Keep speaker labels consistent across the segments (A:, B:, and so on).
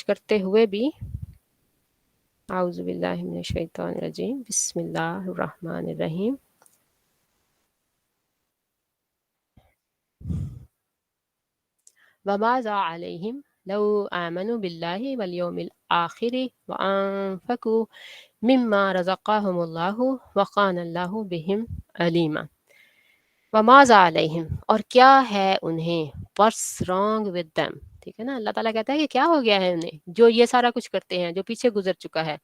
A: خرچ کرتے ہوئے بھی اعوذ باللہ من الشیطان الرجیم بسم اللہ الرحمن الرحیم وماذا علیہم لو آمنوا باللہ والیوم الآخر وانفقوا مما رزقهم اللہ وکان اللہ بہم علیما وماذا علیہم، اور کیا ہے انہیں، what's wrong with them، ٹھیک ہے نا۔ اللہ تعالیٰ کہتا ہے کہ کیا ہو گیا ہے انہیں جو یہ سارا کچھ کرتے ہیں، جو پیچھے گزر چکا ہے،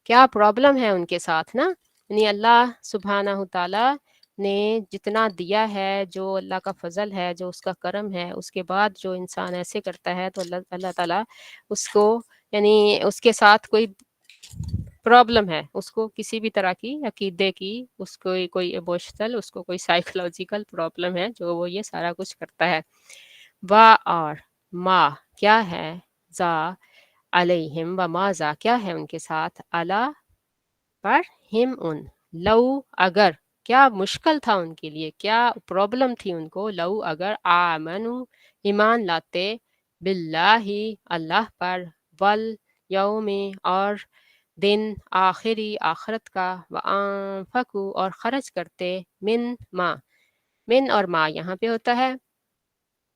A: کیا پرابلم ہے ان کے ساتھ نا۔ یعنی اللہ سبحانہ تعالیٰ نے جتنا دیا ہے، جو اللہ کا فضل ہے، جو اس کا کرم ہے، اس کے بعد جو انسان ایسے کرتا ہے تو اللہ تعالیٰ اس کو، یعنی اس کے ساتھ کوئی پرابلم ہے، اس کو کسی بھی طرح کی عقیدے کی، اس کو کوئی ایموشنل، اس کو کوئی سائیکولوجیکل پرابلم ہے جو وہ یہ سارا کچھ کرتا ہے۔ وا، اور ما کیا ہے، زا علیہم، و ما زا کیا ہے ان کے ساتھ، علا پر، ہم ان، لو اگر، کیا مشکل تھا ان کے لیے، کیا پرابلم تھی ان کو، لو اگر، آمنو ایمان لاتے، باللہ اللہ پر، والیوم اور دن آخری آخرت کا، وانفقوا اور خرچ کرتے، من ما، من اور ما یہاں پہ ہوتا ہے،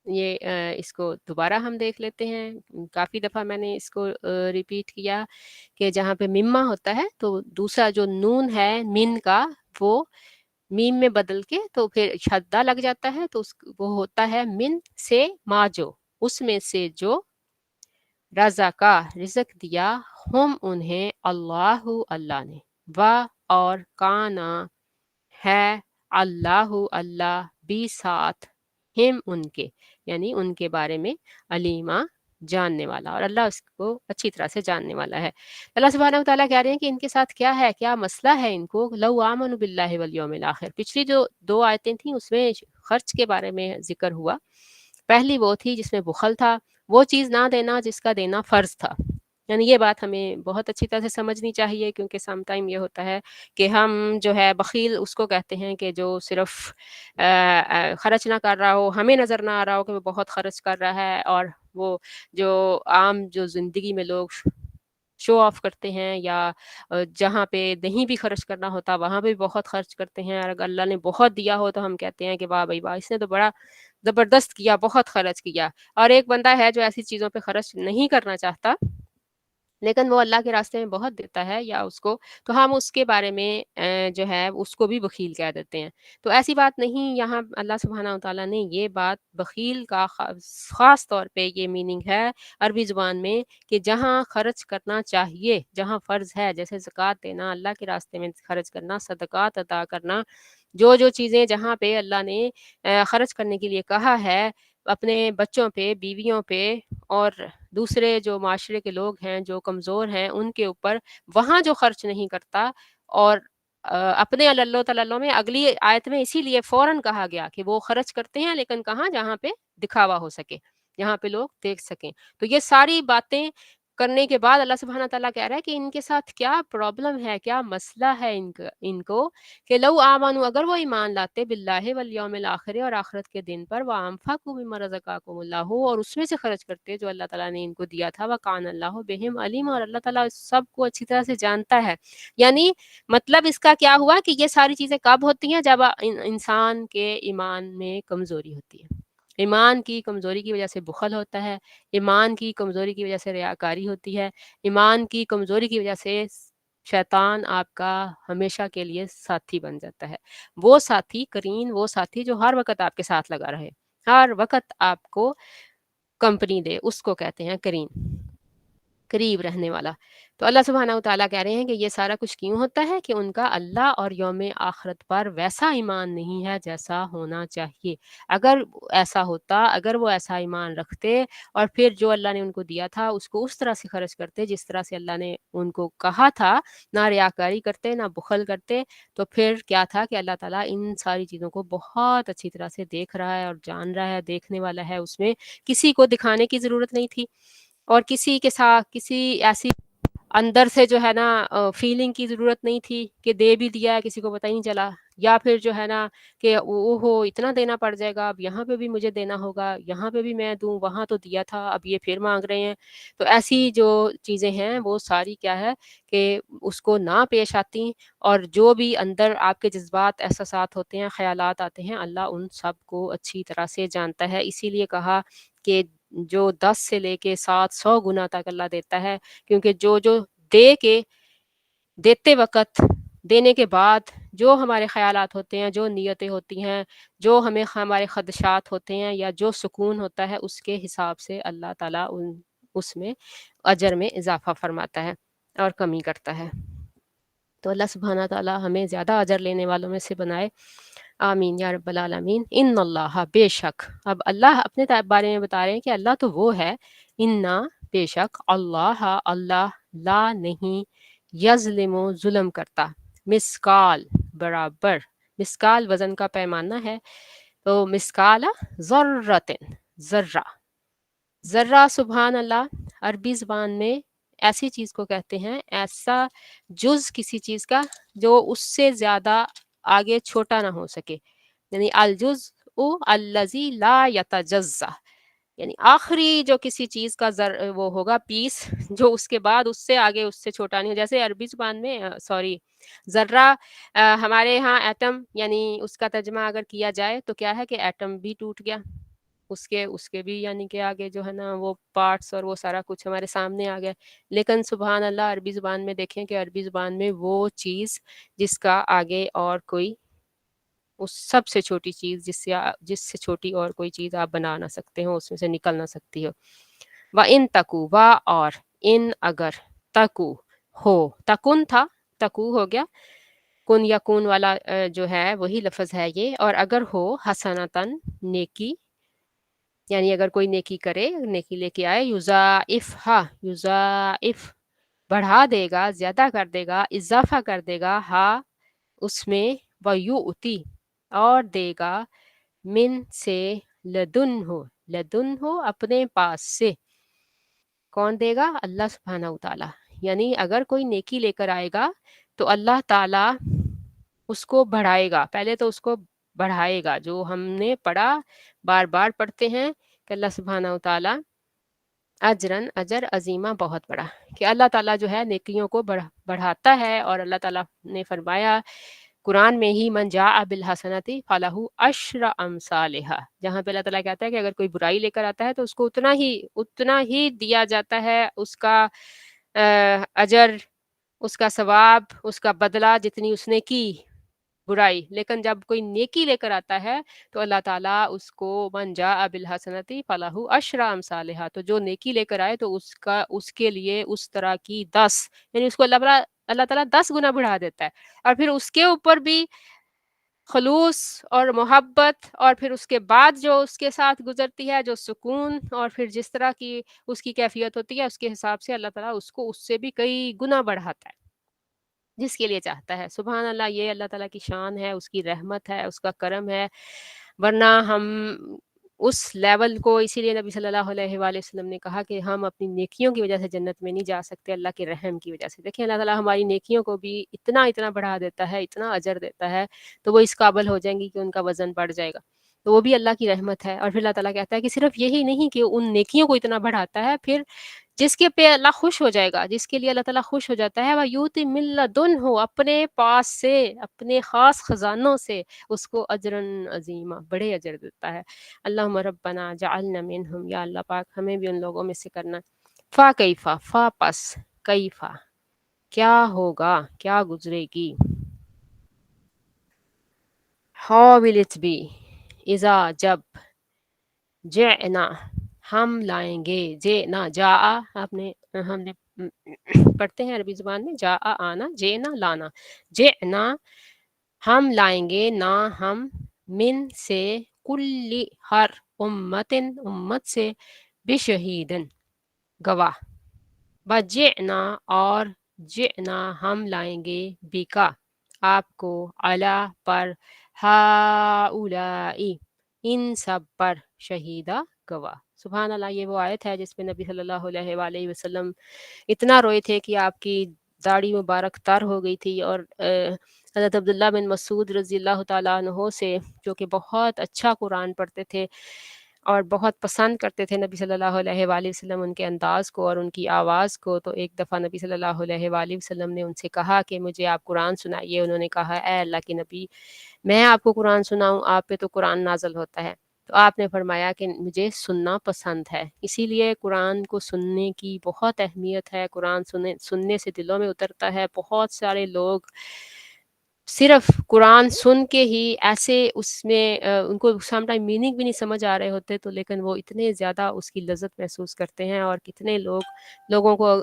A: یہ اس کو دوبارہ ہم دیکھ لیتے ہیں، کافی دفعہ میں نے اس کو ریپیٹ کیا کہ جہاں پہ مما ہوتا ہے تو دوسرا جو نون ہے من کا، وہ میم میں بدل کے تو پھر شدہ لگ جاتا ہے، تو وہ ہوتا ہے من سے ما، جو اس میں سے جو رزقا رزق دیا، ہم انہیں، اللہ نے، و اور کانا ہے، اللہ بھی ساتھ، ہم ان کے، یعنی ان کے بارے میں، علیما جاننے والا، اور اللہ اس کو اچھی طرح سے جاننے والا ہے۔ اللہ سبحانہ وتعالیٰ کہہ رہے ہیں کہ ان کے ساتھ کیا ہے، کیا مسئلہ ہے ان کو، لو آمنوا باللہ والیوم الآخر۔ پچھلی جو 2 آیتیں تھیں اس میں خرچ کے بارے میں ذکر ہوا۔ پہلی وہ تھی جس میں بخل تھا، وہ چیز نہ دینا جس کا دینا فرض تھا، یعنی یہ بات ہمیں بہت اچھی طرح سے سمجھنی چاہیے، کیونکہ سم ٹائم یہ ہوتا ہے کہ ہم جو ہے بخیل اس کو کہتے ہیں کہ جو صرف خرچ نہ کر رہا ہو، ہمیں نظر نہ آ رہا ہو کہ وہ بہت خرچ کر رہا ہے، اور وہ جو عام جو زندگی میں لوگ شو آف کرتے ہیں، یا جہاں پہ نہیں بھی خرچ کرنا ہوتا وہاں پہ بھی بہت خرچ کرتے ہیں، اور اگر اللہ نے بہت دیا ہو تو ہم کہتے ہیں کہ واہ بھائی واہ، اس نے تو بڑا زبردست کیا، بہت خرچ کیا۔ اور ایک بندہ ہے جو ایسی چیزوں پہ خرچ نہیں کرنا چاہتا لیکن وہ اللہ کے راستے میں بہت دیتا ہے، یا اس کو، تو ہم اس کے بارے میں جو ہے اس کو بھی بخیل کہہ دیتے ہیں۔ تو ایسی بات نہیں، یہاں اللہ سبحانہ وتعالیٰ نے یہ بات بخیل کا خاص طور پہ یہ میننگ ہے عربی زبان میں کہ جہاں خرچ کرنا چاہیے، جہاں فرض ہے، جیسے زکوٰۃ دینا، اللہ کے راستے میں خرچ کرنا، صدقات عطا کرنا، جو چیزیں جہاں پہ اللہ نے خرچ کرنے کے لیے کہا ہے، اپنے بچوں پہ، بیویوں پہ، اور دوسرے جو معاشرے کے لوگ ہیں جو کمزور ہیں ان کے اوپر، وہاں جو خرچ نہیں کرتا، اور اپنے اللہ تعالیٰ میں اگلی آیت میں اسی لیے فوراً کہا گیا کہ وہ خرچ کرتے ہیں، لیکن کہاں، جہاں پہ دکھاوا ہو سکے، جہاں پہ لوگ دیکھ سکیں۔ تو یہ ساری باتیں کرنے کے بعد اللہ سبحانہ تعالیٰ کہہ رہا ہے کہ ان کے ساتھ کیا پرابلم ہے، کیا مسئلہ ہے ان کو، کہ لو آمنوا اگر وہ ایمان لاتے، باللہ والیوم الآخر اور آخرت کے دن پر، وانفقوا مما رزقکم اللہ اور اس میں سے خرچ کرتے جو اللہ تعالیٰ نے ان کو دیا تھا، وکان اللہ بہم علیم اور اللہ تعالیٰ سب کو اچھی طرح سے جانتا ہے۔ یعنی مطلب اس کا کیا ہوا کہ یہ ساری چیزیں کب ہوتی ہیں، جب انسان کے ایمان میں کمزوری ہوتی ہے، ایمان کی کمزوری کی وجہ سے بخل ہوتا ہے، ایمان کی کمزوری کی وجہ سے ریاکاری ہوتی ہے، ایمان کی کمزوری کی وجہ سے شیطان آپ کا ہمیشہ کے لیے ساتھی بن جاتا ہے، وہ ساتھی کرین، وہ ساتھی جو ہر وقت آپ کے ساتھ لگا رہے، ہر وقت آپ کو کمپنی دے، اس کو کہتے ہیں کرین، قریب رہنے والا۔ تو اللہ سبحانہ وتعالیٰ کہہ رہے ہیں کہ یہ سارا کچھ کیوں ہوتا ہے کہ ان کا اللہ اور یوم آخرت پر ویسا ایمان نہیں ہے جیسا ہونا چاہیے۔ اگر ایسا ہوتا، اگر وہ ایسا ایمان رکھتے اور پھر جو اللہ نے ان کو دیا تھا اس کو اس طرح سے خرچ کرتے جس طرح سے اللہ نے ان کو کہا تھا، نہ ریاکاری کرتے، نہ بخل کرتے، تو پھر کیا تھا کہ اللہ تعالیٰ ان ساری چیزوں کو بہت اچھی طرح سے دیکھ رہا ہے اور جان رہا ہے، دیکھنے والا ہے، اس میں کسی کو دکھانے کی ضرورت نہیں تھی، اور کسی کے ساتھ کسی ایسی اندر سے جو ہے نا فیلنگ کی ضرورت نہیں تھی کہ دے بھی دیا ہے کسی کو پتہ ہی نہیں چلا، یا پھر جو ہے نا کہ اوہو اتنا دینا پڑ جائے گا، اب یہاں پہ بھی مجھے دینا ہوگا، یہاں پہ بھی میں دوں، وہاں تو دیا تھا اب یہ پھر مانگ رہے ہیں۔ تو ایسی جو چیزیں ہیں وہ ساری کیا ہے کہ اس کو نہ پیش آتی، اور جو بھی اندر آپ کے جذبات احساسات ہوتے ہیں، خیالات آتے ہیں، اللہ ان سب کو اچھی طرح سے جانتا ہے۔ اسی لیے کہا کہ جو 10 سے لے کے 700 گنا تک اللہ دیتا ہے، کیونکہ جو دے کے دیتے وقت، دینے کے بعد جو ہمارے خیالات ہوتے ہیں، جو نیتیں ہوتی ہیں، جو ہمیں ہمارے خدشات ہوتے ہیں، یا جو سکون ہوتا ہے، اس کے حساب سے اللہ تعالیٰ اس میں اجر میں اضافہ فرماتا ہے اور کمی کرتا ہے۔ تو اللہ سبحانہ تعالیٰ ہمیں زیادہ اجر لینے والوں میں سے بنائے، آمین یا رب العالمین۔ ان اللہ، بے شک، اب اللہ اپنے بارے میں بتا رہے ہیں کہ اللہ تو وہ ہے، انا، بے شک، اللہ، اللہ، لا نہیں، یظلم، ظلم کرتا، مسکال، برابر، مسکال وزن کا پیمانہ ہے، تو مسکال ذرۃ، ذرہ، ذرہ سبحان اللہ عربی زبان میں ایسی چیز کو کہتے ہیں، ایسا جز کسی چیز کا جو اس سے زیادہ آگے چھوٹا نہ ہو سکے، یعنی الجزء الذی لا یتجزا، یعنی آخری جو کسی چیز کا وہ ہوگا پیس، جو اس کے بعد اس سے آگے اس سے چھوٹا نہیں ہو۔ جیسے عربی زبان میں سوری ذرہ، ہمارے ہاں ایٹم، یعنی اس کا ترجمہ اگر کیا جائے تو کیا ہے کہ ایٹم بھی ٹوٹ گیا، اس کے بھی یعنی کہ آگے جو ہے نا وہ پارٹس اور وہ سارا کچھ ہمارے سامنے آ گیا۔ لیکن سبحان اللہ عربی زبان میں دیکھیں کہ عربی زبان میں وہ چیز جس کا آگے اور کوئی، اس سب سے چھوٹی چیز جس سے چھوٹی اور کوئی چیز آپ بنا نہ سکتے ہو، اس میں سے نکل نہ سکتی ہو۔ وَإِن تَکُو، وا اور، ان اگر، تکو ہو، تکن تھا، تکو ہو گیا، کن یا کون والا جو ہے وہی لفظ ہے یہ، اور اگر ہو حسنتاً، نیکی، یعنی اگر کوئی نیکی کرے، نیکی لے کے آئے، یضاعفھا، یضاعف، بڑھا دے گا، زیادہ کر دے گا، اضافہ کر دے گا، ہا اس میں، ویؤتی، اور دے گا، من سے، لدن ہو، لدن ہو اپنے پاس سے، کون دے گا؟ اللہ سبحانہ وتعالیٰ۔ یعنی اگر کوئی نیکی لے کر آئے گا تو اللہ تعالیٰ اس کو بڑھائے گا، پہلے تو اس کو بڑھائے گا، جو ہم نے پڑھا، بار بار پڑھتے ہیں کہ اللہ سبحانہ وتعالیٰ اجرن، اجر عظیمہ، بہت بڑا، کہ اللہ تعالیٰ جو ہے نیکیوں کو بڑھاتا ہے، اور اللہ تعالیٰ نے فرمایا قرآن میں ہی، من جاء بالحسنۃ فلہ عشر امثالھا، جہاں پہ اللہ تعالیٰ کہتا ہے کہ اگر کوئی برائی لے کر آتا ہے تو اس کو اتنا ہی دیا جاتا ہے، اس کا اجر، اس کا ثواب، اس کا بدلہ جتنی اس نے کی برائی۔ لیکن جب کوئی نیکی لے کر آتا ہے تو اللہ تعالیٰ اس کو، من جاء بالحسنۃ فلہ عشر امثالھا، تو جو نیکی لے کر آئے تو اس کے لیے اس طرح کی 10، یعنی اس کو اللہ تعالیٰ 10 گنا بڑھا دیتا ہے، اور پھر اس کے اوپر بھی خلوص اور محبت، اور پھر اس کے بعد جو اس کے ساتھ گزرتی ہے جو سکون، اور پھر جس طرح کی اس کی کیفیت ہوتی ہے، اس کے حساب سے اللہ تعالیٰ اس کو اس سے بھی کئی گنا بڑھاتا ہے جس کے لیے چاہتا ہے۔ سبحان اللہ، یہ اللہ تعالیٰ کی شان ہے، اس کی رحمت ہے، اس کا کرم ہے، ورنہ ہم اس لیول کو، اسی لیے نبی صلی اللہ علیہ وآلہ وسلم نے کہا کہ ہم اپنی نیکیوں کی وجہ سے جنت میں نہیں جا سکتے، اللہ کے رحم کی وجہ سے۔ دیکھیں اللہ تعالیٰ ہماری نیکیوں کو بھی اتنا بڑھا دیتا ہے، اتنا اجر دیتا ہے، تو وہ اس قابل ہو جائیں گی کہ ان کا وزن بڑھ جائے گا، تو وہ بھی اللہ کی رحمت ہے۔ اور پھر اللہ تعالیٰ کہتا ہے کہ صرف یہی نہیں کہ ان نیکیوں کو اتنا بڑھاتا ہے، پھر جس کے پہ اللہ خوش ہو جائے گا، جس کے لیے اللہ تعالیٰ خوش ہو جاتا ہے، وَيُؤْتِ مِن لَدُنْهُ، اپنے پاس سے، اپنے خاص خزانوں سے اس کو اجرن عظیمہ، بڑے اجر دیتا ہے۔ اللہم ربنا جعلنا منہم، یا اللہ پاک ہمیں بھی ان لوگوں میں سے کرنا۔ فا کیفا، فا پس، کیفا کیا ہوگا، کیا گزرے گی، ہاؤ ول اٹ بی، اذا جب، جئنا ہم لائیں گے، جئنا جاء، ہم نے پڑھتے ہیں عربی زبان میں جاء آنا، جئنا لانا، جئنا ہم لائیں گے، نہ ہم، من سے، کل ہر، امت سے، بشہیدن گواہ، بجئنا اور، جئنا ہم لائیں گے، بکا آپ کو، علی پر، ہؤلاء ان سب پر، شہیدہ گواہ۔ سبحان اللہ، یہ وہ آیت ہے جس پہ نبی صلی اللہ علیہ وآلہ وسلم اتنا روئے تھے کہ آپ کی داڑھی مبارک تر ہو گئی تھی، اور حضرت عبداللہ بن مسعود رضی اللہ تعالیٰ عنہ سے، جو کہ بہت اچھا قرآن پڑھتے تھے اور بہت پسند کرتے تھے نبی صلی اللہ علیہ وآلہ وسلم ان کے انداز کو اور ان کی آواز کو، تو ایک دفعہ نبی صلی اللہ علیہ وآلہ وسلم نے ان سے کہا کہ مجھے آپ قرآن سنائیے۔ انہوں نے کہا اے اللہ کے نبی، میں آپ کو قرآن سناؤں؟ آپ پہ تو قرآن نازل ہوتا ہے۔ تو آپ نے فرمایا کہ مجھے سننا پسند ہے، اسی لیے قرآن کو سننے کی بہت اہمیت ہے۔ قرآن سننے سے دلوں میں اترتا ہے۔ بہت سارے لوگ صرف قرآن سن کے ہی ایسے اس میں ان کو سم ٹائم میننگ بھی نہیں سمجھ آ رہے ہوتے، تو لیکن وہ اتنے زیادہ اس کی لذت محسوس کرتے ہیں، اور کتنے لوگوں کو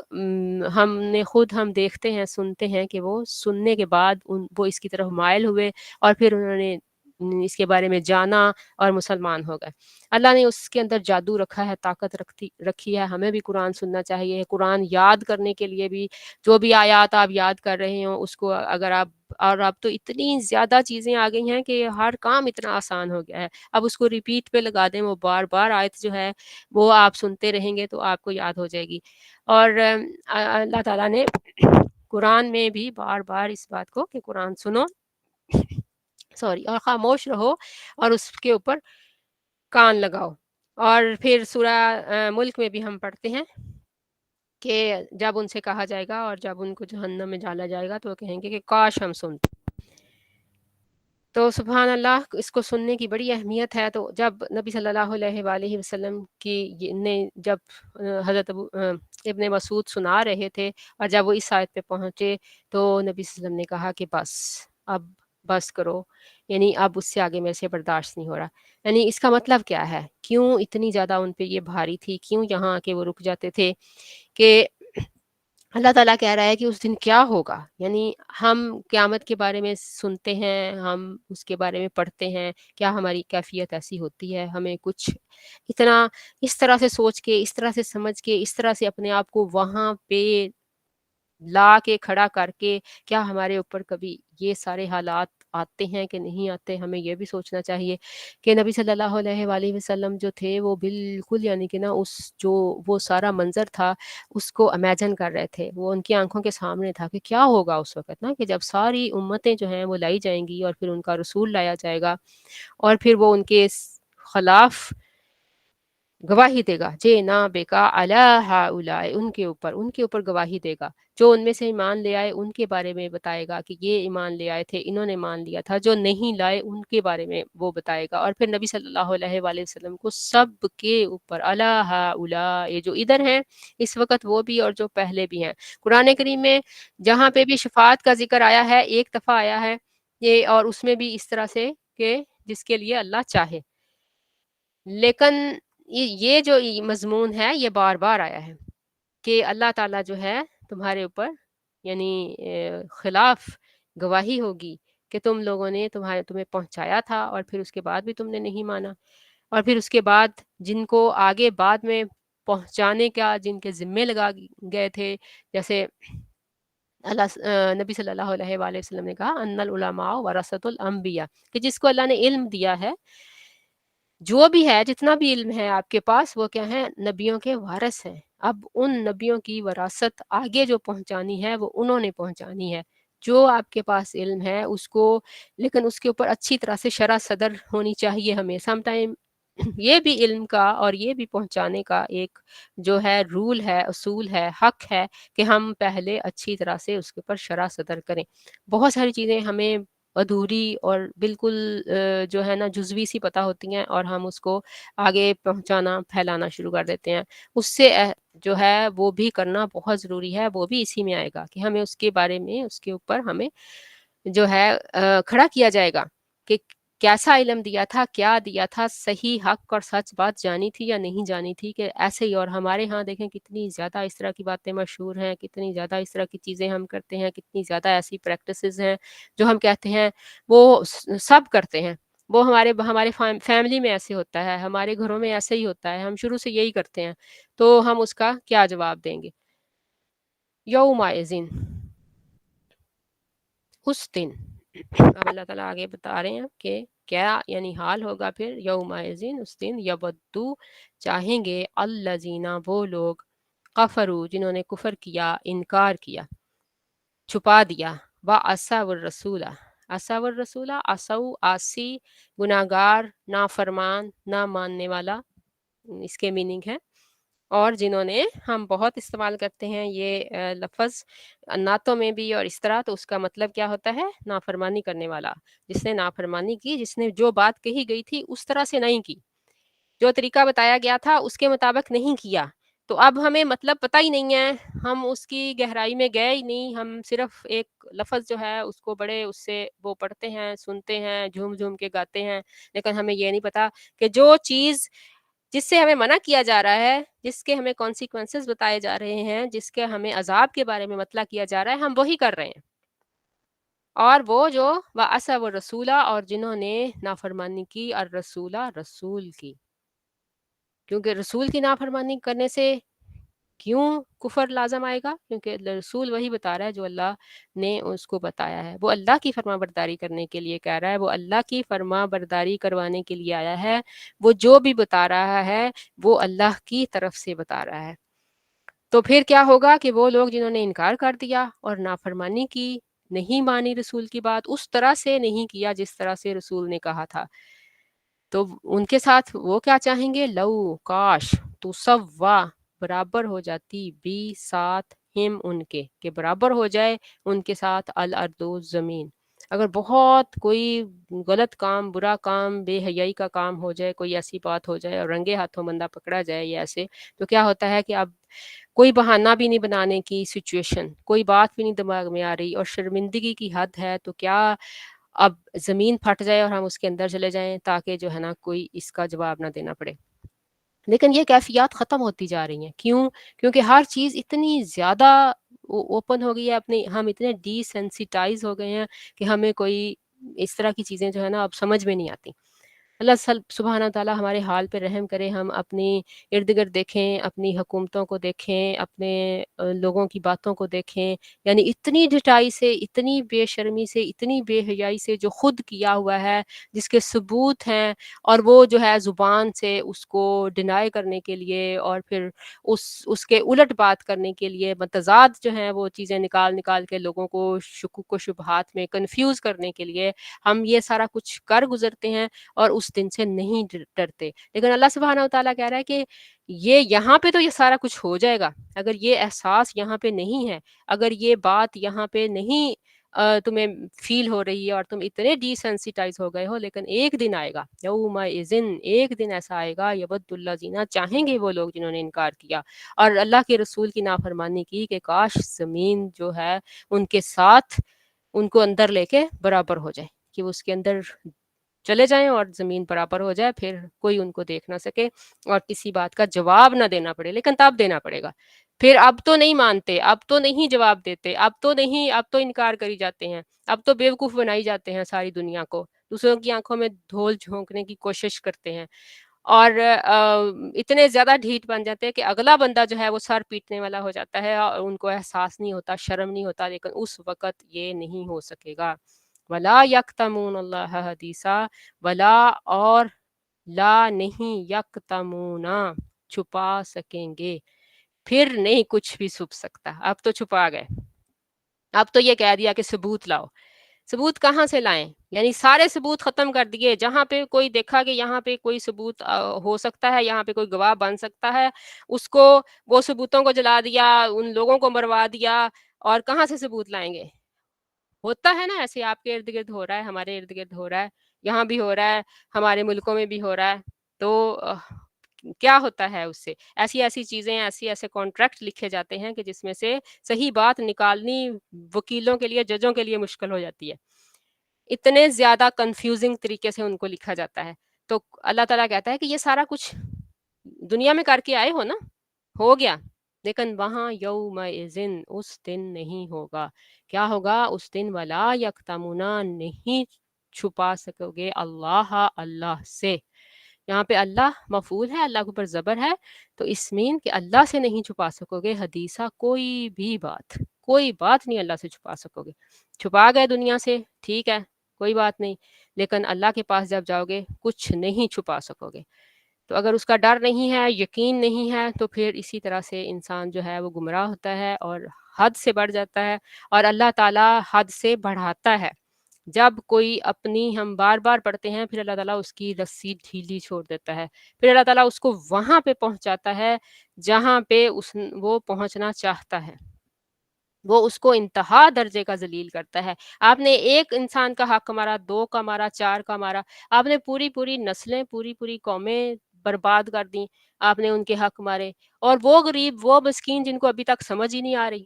A: ہم دیکھتے ہیں، سنتے ہیں کہ وہ سننے کے بعد وہ اس کی طرف مائل ہوئے اور پھر انہوں نے اس کے بارے میں جانا اور مسلمان ہو گئے۔ اللہ نے اس کے اندر جادو رکھا ہے، طاقت رکھی ہے۔ ہمیں بھی قرآن سننا چاہیے۔ قرآن یاد کرنے کے لیے بھی، جو بھی آیات آپ یاد کر رہے ہوں اس کو اگر آپ، اور اب تو اتنی زیادہ چیزیں آ گئی ہیں کہ ہر کام اتنا آسان ہو گیا ہے، اب اس کو ریپیٹ پہ لگا دیں، وہ بار بار آیت جو ہے وہ آپ سنتے رہیں گے تو آپ کو یاد ہو جائے گی۔ اور اللہ تعالیٰ نے قرآن میں بھی بار بار اس بات کو کہ قرآن سنو اور خاموش رہو اور اس کے اوپر کان لگاؤ۔ اور پھر سورہ ملک میں بھی ہم پڑھتے ہیں کہ جب ان سے کہا جائے گا اور جب ان کو جہنم میں ڈالا جائے گا تو وہ کہیں گے کہ کاش ہم سنتے۔ تو سبحان اللہ، اس کو سننے کی بڑی اہمیت ہے۔ تو جب نبی صلی اللہ علیہ وآلہ وسلم نے جب حضرت ابن مسعود سنا رہے تھے اور جب وہ اس آیت پہ پہنچے تو نبی صلی اللہ علیہ وسلم نے کہا کہ اب بس کرو، یعنی اب اس سے آگے میرے سے برداشت نہیں ہو رہا۔ یعنی اس کا مطلب کیا ہے؟ کیوں اتنی زیادہ ان پہ یہ بھاری تھی؟ کیوں یہاں آ کے وہ رک جاتے تھے؟ کہ اللہ تعالیٰ کہہ رہا ہے کہ اس دن کیا ہوگا۔ یعنی ہم قیامت کے بارے میں سنتے ہیں، ہم اس کے بارے میں پڑھتے ہیں، کیا ہماری کیفیت ایسی ہوتی ہے؟ ہمیں کچھ اتنا اس طرح سے سوچ کے، اس طرح سے سمجھ کے، اس طرح سے اپنے آپ کو وہاں پہ لا کے کھڑا کر کے، کیا ہمارے اوپر کبھی یہ سارے حالات آتے ہیں کہ نہیں آتے؟ ہمیں یہ بھی سوچنا چاہیے کہ نبی صلی اللہ علیہ وآلہ وسلم جو تھے وہ بالکل یعنی کہ نا وہ سارا منظر تھا اس کو امیجن کر رہے تھے، وہ ان کی آنکھوں کے سامنے تھا کہ کیا ہوگا اس وقت نا، کہ جب ساری امتیں جو ہیں وہ لائی جائیں گی اور پھر ان کا رسول لایا جائے گا اور پھر وہ ان کے خلاف گواہی دے گا، جے نا بیکا اللہ اولائے، ان کے اوپر گواہی دے گا۔ جو ان میں سے ایمان لے آئے ان کے بارے میں بتائے گا کہ یہ ایمان لے آئے تھے، انہوں نے مان لیا تھا۔ جو نہیں لائے ان کے بارے میں وہ بتائے گا، اور پھر نبی صلی اللہ علیہ وآلہ وسلم کو سب کے اوپر اللہ اولائے، جو ادھر ہیں اس وقت وہ بھی اور جو پہلے بھی ہیں۔ قرآن کریم میں جہاں پہ بھی شفاعت کا ذکر آیا ہے ایک دفعہ آیا ہے یہ، اور اس میں بھی اس طرح سے کہ جس کے لیے اللہ چاہے، لیکن یہ جو مضمون ہے یہ بار بار آیا ہے کہ اللہ تعالیٰ جو ہے تمہارے اوپر یعنی خلاف گواہی ہوگی کہ تم لوگوں نے تمہیں پہنچایا تھا اور پھر اس کے بعد بھی تم نے نہیں مانا، اور پھر اس کے بعد جن کو آگے بعد میں پہنچانے کا جن کے ذمے لگا گئے تھے، جیسے نبی صلی اللہ علیہ وآلہ وسلم نے کہا ان العلماء ورثۃ الانبیاء، کہ جس کو اللہ نے علم دیا ہے، جو بھی ہے جتنا بھی علم ہے آپ کے پاس، وہ کیا ہے؟ نبیوں کے وارث ہیں۔ اب ان نبیوں کی وراثت آگے جو پہنچانی ہے وہ انہوں نے پہنچانی ہے۔ جو آپ کے پاس علم ہے اس کو، لیکن اس کے اوپر اچھی طرح سے شرح صدر ہونی چاہیے ہمیں۔ سم ٹائم یہ بھی علم کا اور یہ بھی پہنچانے کا ایک جو ہے رول ہے، اصول ہے، حق ہے کہ ہم پہلے اچھی طرح سے اس کے اوپر شرح صدر کریں۔ بہت ساری چیزیں ہمیں ادھوری اور بالکل جو ہے نا جزوی سی پتہ ہوتی ہیں اور ہم اس کو آگے پہنچانا پھیلانا شروع کر دیتے ہیں۔ اس سے جو ہے وہ بھی کرنا بہت ضروری ہے، وہ بھی اسی میں آئے گا کہ ہمیں اس کے بارے میں، اس کے اوپر ہمیں جو ہے کھڑا کیا جائے گا کہ کیسا علم دیا تھا، کیا دیا تھا، صحیح حق اور سچ بات جانی تھی یا نہیں جانی تھی، کہ ایسے ہی۔ اور ہمارے ہاں دیکھیں کتنی زیادہ اس طرح کی باتیں مشہور ہیں، کتنی زیادہ اس طرح کی چیزیں ہم کرتے ہیں، کتنی زیادہ ایسی پریکٹسز ہیں جو ہم کہتے ہیں وہ سب کرتے ہیں۔ وہ ہمارے فیملی میں ایسے ہوتا ہے، ہمارے گھروں میں ایسے ہی ہوتا ہے، ہم شروع سے یہی کرتے ہیں، تو ہم اس کا کیا جواب دیں گے؟ یومئذ، اس دن، اب اللہ تعالیٰ آگے بتا رہے ہیں کہ کیا یعنی حال ہوگا پھر، یومئذ، اس دن، یودو، چاہیں گے، الذین، وہ لوگ، کفروا، جنہوں نے کفر کیا، انکار کیا، چھپا دیا، وَعَصَوْا الرَّسُولَ، عَصَوْا الرَّسُولَ، عَصَوْا عاصی، گناہگار، نافرمان، نہ ماننے والا، اس کے میننگ ہے۔ اور جنہوں نے، ہم بہت استعمال کرتے ہیں یہ لفظ نعتوں میں بھی اور اس طرح، تو اس کا مطلب کیا ہوتا ہے؟ نافرمانی کرنے والا، جس نے نافرمانی کی، جس نے جو بات کہی گئی تھی اس طرح سے نہیں کی، جو طریقہ بتایا گیا تھا اس کے مطابق نہیں کیا، تو اب ہمیں مطلب پتہ ہی نہیں ہے، ہم اس کی گہرائی میں گئے ہی نہیں، ہم صرف ایک لفظ جو ہے اس کو بڑے اس سے وہ پڑھتے ہیں، سنتے ہیں، جھوم جھوم کے گاتے ہیں، لیکن ہمیں یہ نہیں پتا کہ جو چیز جس سے ہمیں منع کیا جا رہا ہے، جس کے ہمیں کانسیکوینسز بتائے جا رہے ہیں، جس کے ہمیں عذاب کے بارے میں مطلع کیا جا رہا ہے، ہم وہی کر رہے ہیں۔ اور وہ جو وَعَصَوْا الرَّسُولَ، اور جنہوں نے نافرمانی کی، الرسولہ، رسول کی، کیونکہ رسول کی نافرمانی کرنے سے کیوں کفر لازم آئے گا؟ کیونکہ رسول وہی بتا رہا ہے جو اللہ نے اس کو بتایا ہے، وہ اللہ کی فرما برداری کرنے کے لیے کہہ رہا ہے، وہ اللہ کی فرما برداری کروانے کے لیے آیا ہے، وہ جو بھی بتا رہا ہے وہ اللہ کی طرف سے بتا رہا ہے۔ تو پھر کیا ہوگا کہ وہ لوگ جنہوں نے انکار کر دیا اور نافرمانی کی، نہیں مانی رسول کی بات، اس طرح سے نہیں کیا جس طرح سے رسول نے کہا تھا، تو ان کے ساتھ وہ کیا چاہیں گے؟ لو، کاش، تصوا، برابر ہو جاتی، بھی، ساتھ، ہم، ان کے، کہ برابر ہو جائے ان کے ساتھ الارض، زمین۔ اگر بہت کوئی غلط کام، برا کام، بے حیائی کا کام ہو جائے، کوئی ایسی بات ہو جائے اور رنگے ہاتھوں بندہ پکڑا جائے یا ایسے، تو کیا ہوتا ہے کہ اب کوئی بہانہ بھی نہیں بنانے کی سچویشن، کوئی بات بھی نہیں دماغ میں آ رہی اور شرمندگی کی حد ہے، تو کیا اب زمین پھٹ جائے اور ہم اس کے اندر چلے جائیں تاکہ جو ہے نا کوئی اس کا جواب نہ دینا پڑے۔ لیکن یہ کیفیات ختم ہوتی جا رہی ہیں، کیوں؟ کیونکہ ہر چیز اتنی زیادہ اوپن ہو گئی ہے، اپنے ہم اتنے ڈی سینسیٹائز ہو گئے ہیں کہ ہمیں کوئی اس طرح کی چیزیں جو ہے نا اب سمجھ میں نہیں آتی۔ اللہ سبحانہ تعالیٰ ہمارے حال پہ رحم کرے، ہم اپنی ارد گرد دیکھیں، اپنی حکومتوں کو دیکھیں، اپنے لوگوں کی باتوں کو دیکھیں، یعنی اتنی ڈھٹائی سے، اتنی بے شرمی سے، اتنی بے حیائی سے جو خود کیا ہوا ہے، جس کے ثبوت ہیں، اور وہ جو ہے زبان سے اس کو ڈینائی کرنے کے لیے اور پھر اس کے الٹ بات کرنے کے لیے متضاد جو ہیں وہ چیزیں نکال نکال کے لوگوں کو شکوک و شبہات میں کنفیوز کرنے کے لیے ہم یہ سارا کچھ کر گزرتے ہیں اور اس دن سے نہیں ڈرتے۔ لیکن اللہ سبحانہ و تعالیٰ کہہ رہا ہے کہ یہ یہاں پہ تو یہ سارا کچھ ہو جائے گا، اگر یہ احساس یہاں پہ نہیں ہے، اگر یہ بات یہاں پہ نہیں تمہیں فیل ہو رہی ہے اور تم اتنے ڈی سینسیٹائز ہو گئے ہو، لیکن ایک دن آئے گا، یوم اذن، ایک دن ایسا آئے گا، یود الذین، چاہیں گے وہ لوگ جنہوں نے انکار کیا اور اللہ کے رسول کی نافرمانی کی، کہ کاش زمین جو ہے ان کے ساتھ ان کو اندر لے کے برابر ہو جائے، کہ وہ اس کے اندر چلے جائیں اور زمین برابر ہو جائے، پھر کوئی ان کو دیکھ نہ سکے اور کسی بات کا جواب نہ دینا پڑے۔ لیکن تب دینا پڑے گا، پھر اب تو نہیں مانتے، اب تو نہیں جواب دیتے، اب تو نہیں، اب تو انکار کری جاتے ہیں، اب تو بیوقوف بنائی جاتے ہیں، ساری دنیا کو دوسروں کی آنکھوں میں دھول جھونکنے کی کوشش کرتے ہیں، اور اتنے زیادہ ڈھیٹ بن جاتے ہیں کہ اگلا بندہ جو ہے وہ سر پیٹنے والا ہو جاتا ہے اور ان کو احساس نہیں ہوتا، شرم نہیں ہوتا، لیکن اس وقت یہ نہیں ہو سکے گا۔ ولا یکتمون اللہ حدیثا، ولا، اور لا، نہیں، یکتمون، چھپا سکیں گے، پھر نہیں کچھ بھی چھپ سکتا، اب تو چھپا گئے، اب تو یہ کہہ دیا کہ ثبوت لاؤ۔ ثبوت کہاں سے لائیں؟ یعنی سارے ثبوت ختم کر دیے، جہاں پہ کوئی دیکھا کہ یہاں پہ کوئی ثبوت ہو سکتا ہے، یہاں پہ کوئی گواہ بن سکتا ہے، اس کو، وہ ثبوتوں کو جلا دیا، ان لوگوں کو مروا دیا، اور کہاں سے ثبوت لائیں گے؟ ہوتا ہے نا ایسے، آپ کے ارد گرد ہو رہا ہے، ہمارے ارد گرد ہو رہا ہے، یہاں بھی ہو رہا ہے، ہمارے ملکوں میں بھی ہو رہا ہے، تو کیا ہوتا ہے اس سے؟ ایسی ایسی چیزیں، ایسی ایسے کانٹریکٹ لکھے جاتے ہیں کہ جس میں سے صحیح بات نکالنی وکیلوں کے لیے، ججوں کے لیے مشکل ہو جاتی ہے، اتنے زیادہ کنفیوزنگ طریقے سے ان کو لکھا جاتا ہے۔ تو اللہ تعالیٰ کہتا ہے کہ یہ سارا کچھ دنیا میں کر کے آئے ہو نا، ہو گیا، لیکن وہاں یوم اذن، اس دن نہیں ہوگا۔ کیا ہوگا اس دن؟ ولا یکتمونا، نہیں چھپا سکو گے اللہ، اللہ سے۔ یہاں پہ اللہ مفعول ہے، اللہ کے اوپر زبر ہے، تو اس مین کہ اللہ سے نہیں چھپا سکو گے حدیثہ، کوئی بھی بات، کوئی بات نہیں اللہ سے چھپا سکو گے۔ چھپا گئے دنیا سے، ٹھیک ہے، کوئی بات نہیں، لیکن اللہ کے پاس جب جاؤ گے کچھ نہیں چھپا سکو گے۔ تو اگر اس کا ڈر نہیں ہے، یقین نہیں ہے، تو پھر اسی طرح سے انسان جو ہے وہ گمراہ ہوتا ہے اور حد سے بڑھ جاتا ہے، اور اللہ تعالیٰ حد سے بڑھاتا ہے۔ جب کوئی اپنی ہم بار بار پڑھتے ہیں، پھر اللہ تعالیٰ اس کی رسی ڈھیلی چھوڑ دیتا ہے، پھر اللہ تعالیٰ اس کو وہاں پہ پہنچاتا ہے جہاں پہ وہ پہنچنا چاہتا ہے، وہ اس کو انتہا درجے کا ذلیل کرتا ہے۔ آپ نے ایک انسان کا حق مارا، دو کا مارا، چار کا مارا، آپ نے پوری پوری نسلیں، پوری پوری قومیں برباد کر دیں، آپ نے ان کے حق مارے، اور وہ غریب، وہ مسکین جن کو ابھی تک سمجھ ہی نہیں آ رہی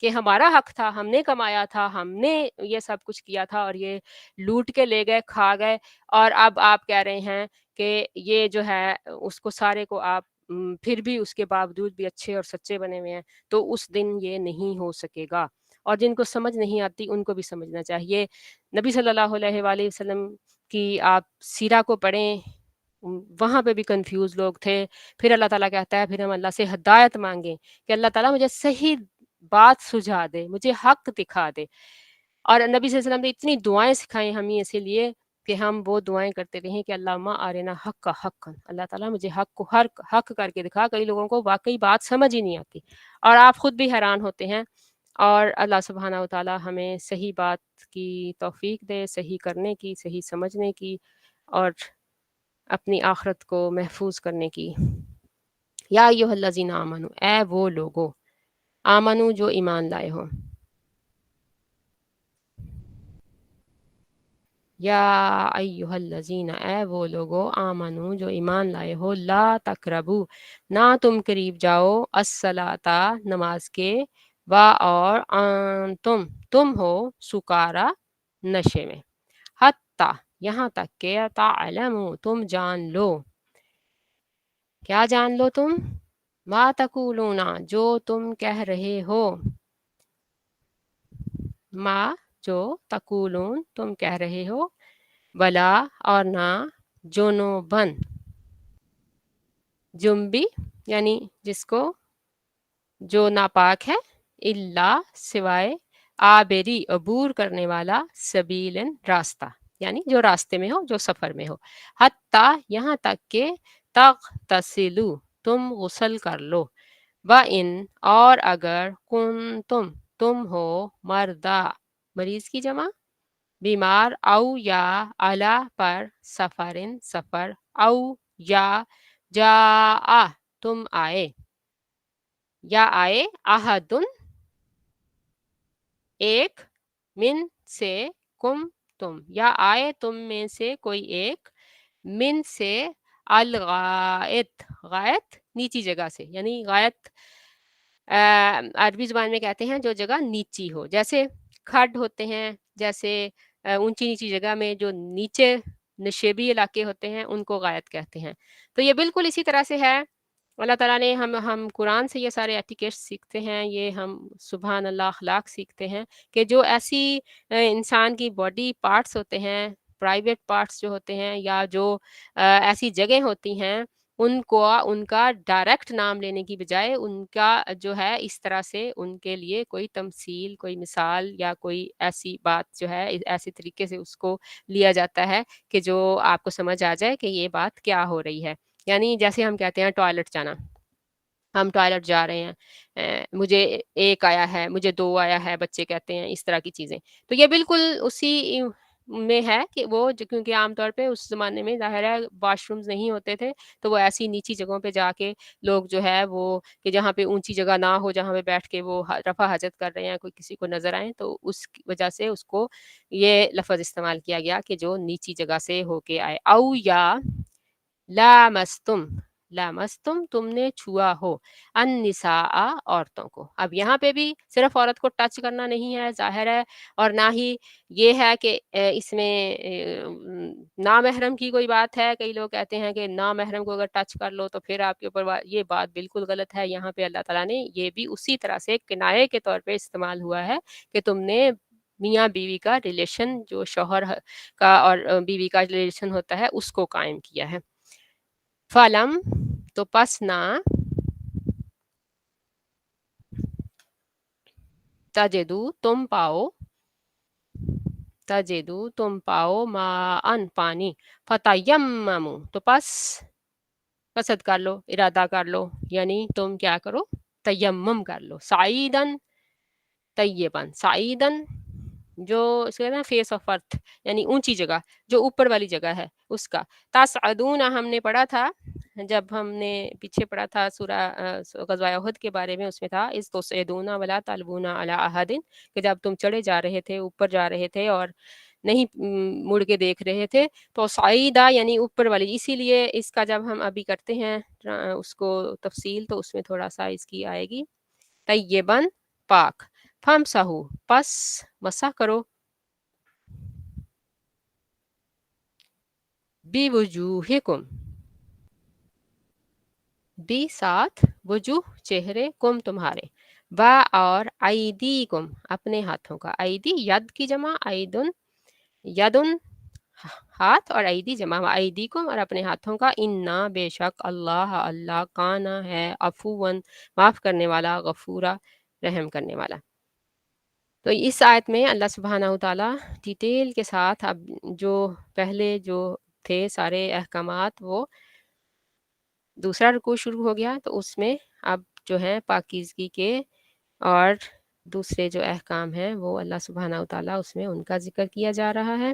A: کہ ہمارا حق تھا، ہم نے کمایا تھا، ہم نے یہ سب کچھ کیا تھا، اور یہ لوٹ کے لے گئے، کھا گئے، اور اب آپ کہہ رہے ہیں کہ یہ جو ہے اس کو سارے کو آپ پھر بھی اس کے باوجود بھی اچھے اور سچے بنے ہوئے ہیں، تو اس دن یہ نہیں ہو سکے گا۔ اور جن کو سمجھ نہیں آتی ان کو بھی سمجھنا چاہیے۔ نبی صلی اللہ علیہ وآلہ وسلم کی آپ سیرہ کو پڑھیں، وہاں پہ بھی کنفیوز لوگ تھے، پھر اللہ تعالیٰ کہتا ہے، پھر ہم اللہ سے ہدایت مانگیں کہ اللہ تعالیٰ مجھے صحیح بات سجھا دے، مجھے حق دکھا دے۔ اور نبی صلی اللہ علیہ وسلم نے اتنی دعائیں سکھائیں ہمیں اسی لیے کہ ہم وہ دعائیں کرتے رہیں کہ اللہم آرنا حق کا حق، اللہ تعالیٰ مجھے حق کو ہر حق کر کے دکھا۔ کئی لوگوں کو واقعی بات سمجھ ہی نہیں آتی، اور آپ خود بھی حیران ہوتے ہیں، اور اللہ سبحانہ و تعالیٰ ہمیں صحیح بات کی توفیق دے، صحیح کرنے کی، صحیح سمجھنے کی، اور اپنی آخرت کو محفوظ کرنے کی۔ یا ایھا الذین آمنو، اے وہ لوگو، آمنو جو ایمان لائے ہو، یا ایھا الذین، اے وہ لوگو، آمنو جو ایمان لائے ہو، لا تقربو، نہ تم قریب جاؤ، الصلاۃ، نماز کے، اور تم ہو سکارا، نشے میں، حتی، یہاں تک کہ تعلموا، تم جان لو، کیا جان لو تم؟ ما تقولون، جو تم کہہ رہے ہو، ما جو، تقولون تم کہہ رہے ہو، ولا اور نہ، جنوبن، جنبی یعنی جس کو، جو ناپاک ہے، الا سوائے، آبری عبور کرنے والا، سبیلن راستہ، یعنی جو راستے میں ہو، جو سفر میں ہو، حتیٰ یہاں تک کہ تغتسلوا، تم غسل کر لو، وَإِنْ اور اگر، تم ہو، مردہ، مریض کی جمع، بیمار، او یا، علی پر، سفرن سفر، او یا، جا تم آئے، یا آئے، احدن ایک، من سے، کم تم، یا آئے تم میں سے کوئی ایک، من سے، الغائط، غائط نیچی جگہ سے، یعنی غائط عربی زبان میں کہتے ہیں جو جگہ نیچی ہو، جیسے کھڈ ہوتے ہیں، جیسے اونچی نیچی جگہ میں جو نیچے نشیبی علاقے ہوتے ہیں ان کو غائط کہتے ہیں۔ تو یہ بالکل اسی طرح سے ہے، اللہ تعالیٰ نے ہم قرآن سے یہ سارے ایٹیکیٹس سیکھتے ہیں، یہ ہم سبحان اللہ اخلاق سیکھتے ہیں کہ جو ایسی انسان کی باڈی پارٹس ہوتے ہیں، پرائیویٹ پارٹس جو ہوتے ہیں، یا جو ایسی جگہیں ہوتی ہیں، ان کا ڈائریکٹ نام لینے کی بجائے ان کا جو ہے اس طرح سے ان کے لیے کوئی تمثیل، کوئی مثال، یا کوئی ایسی بات جو ہے ایسے طریقے سے اس کو لیا جاتا ہے کہ جو آپ کو سمجھ آ جائے کہ یہ بات کیا ہو رہی ہے۔ یعنی جیسے ہم کہتے ہیں ٹوائلٹ جانا، ہم ٹوائلٹ جا رہے ہیں، مجھے ایک آیا ہے، مجھے دو آیا ہے، بچے کہتے ہیں اس طرح کی چیزیں، تو یہ بالکل اسی میں ہے کہ وہ کیونکہ عام طور پہ اس زمانے میں ظاہر ہے واش رومز نہیں ہوتے تھے، تو وہ ایسی نیچی جگہوں پہ جا کے لوگ جو ہے وہ، کہ جہاں پہ اونچی جگہ نہ ہو، جہاں پہ بیٹھ کے وہ رفع حاجت کر رہے ہیں، کوئی کسی کو نظر آئے، تو اس کی وجہ سے اس کو یہ لفظ استعمال کیا گیا کہ جو نیچی جگہ سے ہو کے آئے، او یا، لامستم، لامستم تم نے چھوا ہو، النساء عورتوں کو۔ اب یہاں پہ بھی صرف عورت کو ٹچ کرنا نہیں ہے، ظاہر ہے، اور نہ ہی یہ ہے کہ اس میں نامحرم کی کوئی بات ہے۔ کئی لوگ کہتے ہیں کہ نامحرم کو اگر ٹچ کر لو تو پھر آپ کے اوپر یہ بات بالکل غلط ہے۔ یہاں پہ اللہ تعالیٰ نے یہ بھی اسی طرح سے کنایے کے طور پہ استعمال ہوا ہے کہ تم نے میاں بیوی کا ریلیشن، جو شوہر کا اور بیوی کا ریلیشن ہوتا ہے، اس کو قائم کیا ہے۔ فلم تو پس نہ، تجدو تم پاؤ، تجدو تم پاؤ، ما ان پانی، فتیممو تو پس قصد کر لو، ارادہ کر لو، یعنی تم کیا کرو، تیمم کر لو، سعیدن طیبن، سعیدن جو اس کا نا فیس آف ارتھ، یعنی اونچی جگہ، جو اوپر والی جگہ ہے اس کا. تاسعدون ہم نے پڑھا تھا جب ہم نے پیچھے پڑھا تھا سورہ غزوہ احد کے بارے میں، اس میں تھا اس تصعدون ولا تلوون علی احد، کہ جب تم چڑھے جا رہے تھے، اوپر جا رہے تھے اور نہیں مڑ کے دیکھ رہے تھے. تو سعیدہ یعنی اوپر والی، اسی لیے اس کا جب ہم ابھی کرتے ہیں اس کو تفصیل، تو اس میں تھوڑا سا اس کی آئے گی طیبن پاک. فمسحو پس مسح کرو، بوجوہکم بی ساتھ، وجوہ چہرے، کم تمہارے، با اور ایدیکم اپنے ہاتھوں کا، ایدی ید کی جمع، ایدن یدن ہاتھ، اور ایدی جمع ایدیکم اور اپنے ہاتھوں کا. انا بے شک اللہ اللہ کانا ہے عفواً معاف کرنے والا، غفورا رحم کرنے والا. تو اس آیت میں اللہ سبحانہ وتعالیٰ ڈیٹیل کے ساتھ اب جو پہلے جو تھے سارے احکامات، وہ دوسرا رکوع شروع ہو گیا، تو اس میں اب جو ہے پاکیزگی کے اور دوسرے جو احکام ہیں وہ اللہ سبحانہ وتعالیٰ اس میں ان کا ذکر کیا جا رہا ہے.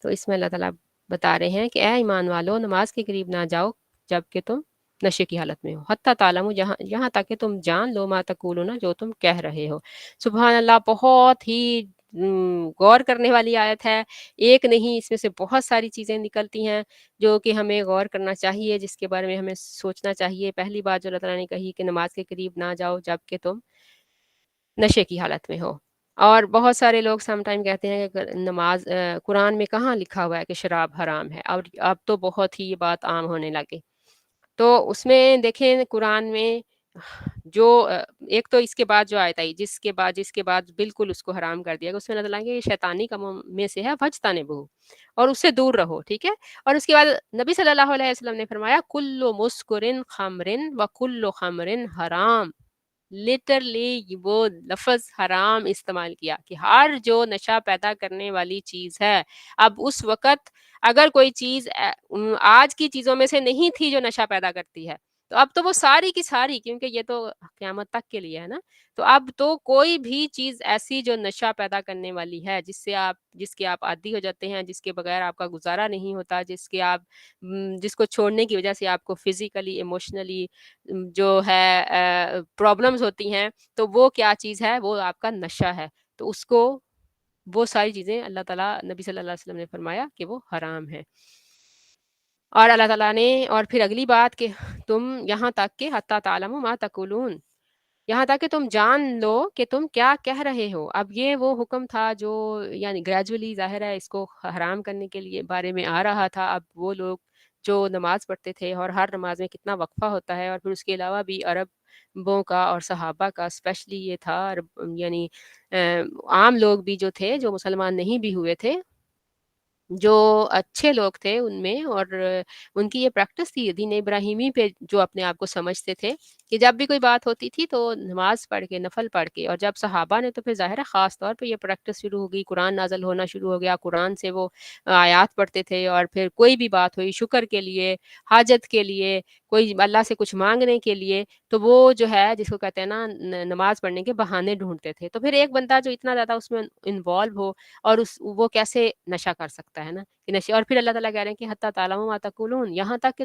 A: تو اس میں اللہ تعالیٰ بتا رہے ہیں کہ اے ایمان والو، نماز کے قریب نہ جاؤ جب کہ تم نشے کی حالت میں ہو، حتیٰ تعلموا یہاں تک کہ تم جان لو، ما تقولون جو تم کہہ رہے ہو. سبحان اللہ، بہت ہی غور کرنے والی آیت ہے. ایک نہیں، اس میں سے بہت ساری چیزیں نکلتی ہیں جو کہ ہمیں غور کرنا چاہیے، جس کے بارے میں ہمیں سوچنا چاہیے. پہلی بات جو اللہ تعالیٰ نے کہی کہ نماز کے قریب نہ جاؤ جب کہ تم نشے کی حالت میں ہو. اور بہت سارے لوگ سم ٹائم کہتے ہیں کہ نماز قرآن میں کہاں لکھا ہوا ہے کہ شراب حرام ہے، اور اب تو بہت ہی یہ بات عام ہونے لگی. تو اس میں دیکھیں قرآن میں جو ایک تو اس کے بعد جو آیت آئی جس کے بعد بالکل اس کو حرام کر دیا گیا، اس میں اللہ تعالیٰ کہ شیطانی کاموں میں سے ہے، فجتنبوہ، اور اس سے دور رہو، ٹھیک ہے. اور اس کے بعد نبی صلی اللہ علیہ وسلم نے فرمایا کل مسکرن خمرن و کل خمرن حرام. لٹرلی وہ لفظ حرام استعمال کیا کہ ہر جو نشہ پیدا کرنے والی چیز ہے. اب اس وقت اگر کوئی چیز آج کی چیزوں میں سے نہیں تھی جو نشہ پیدا کرتی ہے، تو اب تو وہ ساری کی ساری، کیونکہ یہ تو قیامت تک کے لیے ہے نا، تو اب تو کوئی بھی چیز ایسی جو نشہ پیدا کرنے والی ہے، جس کے آپ عادی ہو جاتے ہیں، جس کے بغیر آپ کا گزارا نہیں ہوتا، جس کو چھوڑنے کی وجہ سے آپ کو فزیکلی ایموشنلی جو ہے پرابلمز ہوتی ہیں، تو وہ کیا چیز ہے؟ وہ آپ کا نشہ ہے. تو اس کو وہ ساری چیزیں اللہ تعالیٰ نبی صلی اللہ علیہ وسلم نے فرمایا کہ وہ حرام ہے. اور اللہ تعالیٰ نے اور پھر اگلی بات کہ تم یہاں تک کہ حتیٰ تعلموا ما تقولون، یہاں تک کہ تم جان لو کہ تم کیا کہہ رہے ہو. اب یہ وہ حکم تھا جو یعنی گریجولی ظاہر ہے اس کو حرام کرنے کے لیے بارے میں آ رہا تھا. اب وہ لوگ جو نماز پڑھتے تھے، اور ہر نماز میں کتنا وقفہ ہوتا ہے، اور پھر اس کے علاوہ بھی عربوں کا اور صحابہ کا اسپیشلی یہ تھا، یعنی عام لوگ بھی جو تھے، جو مسلمان نہیں بھی ہوئے تھے، جو اچھے لوگ تھے ان میں، اور ان کی یہ پریکٹس تھی دین ابراہیمی پہ جو اپنے آپ کو سمجھتے تھے، کہ جب بھی کوئی بات ہوتی تھی تو نماز پڑھ کے، نفل پڑھ کے. اور جب صحابہ نے تو پھر ظاہر ہے خاص طور پہ یہ پریکٹس شروع ہو گئی، قرآن نازل ہونا شروع ہو گیا، قرآن سے وہ آیات پڑھتے تھے، اور پھر کوئی بھی بات ہوئی شکر کے لیے، حاجت کے لیے، کوئی اللہ سے کچھ مانگنے کے لیے، تو وہ جو ہے جس کو کہتے ہیں نا نماز پڑھنے کے بہانے ڈھونڈتے تھے. تو پھر ایک بندہ جو اتنا زیادہ اس میں انوالو ہو، اور وہ کیسے نشہ کر سکتا ہے نا کہ نشے. اور پھر اللہ تعالیٰ کہہ رہے ہیں کہ حتیٰ تعلموا ما تقولون، یہاں تک کہ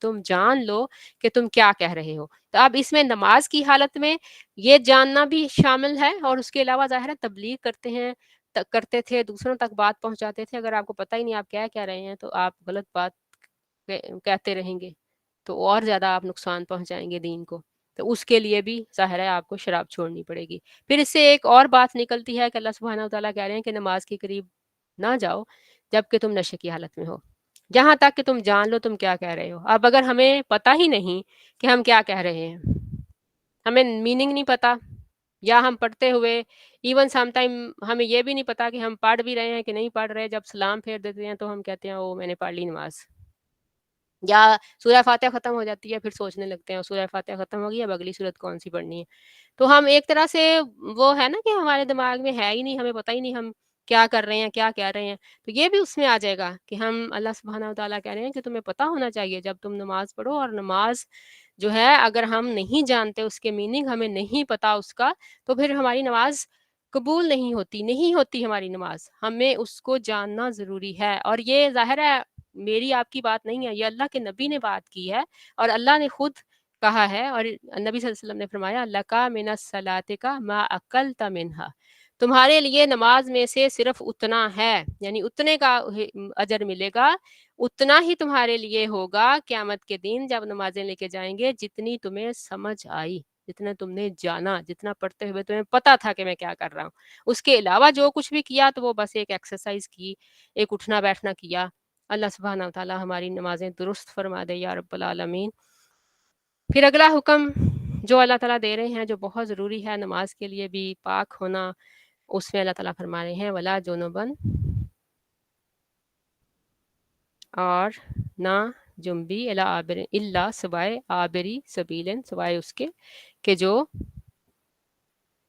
A: تم جان لو کہ تم کیا کہہ رہے ہو. تو اب اس میں نماز کی حالت میں یہ جاننا بھی شامل ہے، اور اس کے علاوہ ظاہر ہے تبلیغ کرتے تھے، دوسروں تک بات پہنچاتے تھے. اگر آپ کو پتہ ہی نہیں آپ کیا کہہ رہے ہیں، تو آپ غلط بات کہتے رہیں گے، تو اور زیادہ آپ نقصان پہنچائیں گے دین کو. تو اس کے لیے بھی ظاہر ہے آپ کو شراب چھوڑنی پڑے گی. پھر اس سے ایک اور بات نکلتی ہے کہ اللہ سبحانہ وتعالیٰ کہہ رہے ہیں کہ نماز کے قریب نہ جاؤ جب کہ تم نشے کی حالت میں ہو، جہاں تک کہ تم جان لو تم کیا کہہ رہے ہو. اب اگر ہمیں پتہ ہی نہیں کہ ہم کیا کہہ رہے ہیں، ہمیں میننگ نہیں پتہ، یا ہم پڑھتے ہوئے ایون سم ٹائم ہمیں یہ بھی نہیں پتا کہ ہم پڑھ بھی رہے ہیں کہ نہیں پڑھ رہے، جب سلام پھیر دیتے ہیں تو ہم کہتے ہیں او میں نے پڑھ لی نماز، یا سورہ فاتحہ ختم ہو جاتی ہے پھر سوچنے لگتے ہیں سورہ فاتحہ ختم ہوگی اب اگلی صورت کون سی پڑھنی ہے. تو ہم ایک طرح سے وہ ہے نا کہ ہمارے دماغ میں ہے ہی نہیں، ہمیں پتہ ہی نہیں ہم کیا کر رہے ہیں، کیا کہہ رہے ہیں، تو یہ بھی اس میں آ جائے گا کہ ہم اللہ سبحانہ وتعالیٰ کہہ رہے ہیں کہ تمہیں پتہ ہونا چاہیے جب تم نماز پڑھو، اور نماز جو ہے اگر ہم نہیں جانتے اس کے میننگ، ہمیں نہیں پتہ اس کا، تو پھر ہماری نماز قبول نہیں ہوتی ہماری نماز. ہمیں اس کو جاننا ضروری ہے، اور یہ ظاہر ہے میری آپ کی بات نہیں ہے، یہ اللہ کے نبی نے بات کی ہے، اور اللہ نے خود کہا ہے، اور نبی صلی اللہ علیہ وسلم نے فرمایا لَکَ مِنَ الصَّلَاةِ کَ مَا أَکَلْتَ مِنْہَا، تمہارے لیے نماز میں سے صرف اتنا ہے، یعنی اتنے کا اجر ملے گا، اتنا ہی تمہارے لیے ہوگا قیامت کے دن جب نمازیں لے کے جائیں گے جتنی تمہیں سمجھ آئی، جتنا تم نے جانا، جتنا پڑھتے ہوئے تمہیں پتا تھا کہ میں کیا کر رہا ہوں. اس کے علاوہ جو کچھ بھی کیا تو وہ بس ایک ایکسرسائز کی، ایک اٹھنا بیٹھنا کیا. اللہ سبحانہ و تعالی ہماری نمازیں درست فرما دے یا رب العالمین. پھر اگلا حکم جو اللہ تعالیٰ دے رہے ہیں جو بہت ضروری ہے نماز کے لیے بھی، پاک ہونا، اس میں اللہ تعالیٰ فرما رہے ہیں ولا جنبن، اور نہ جنبی الا سوائے آبری سبیلن، سوائے اس کے کہ جو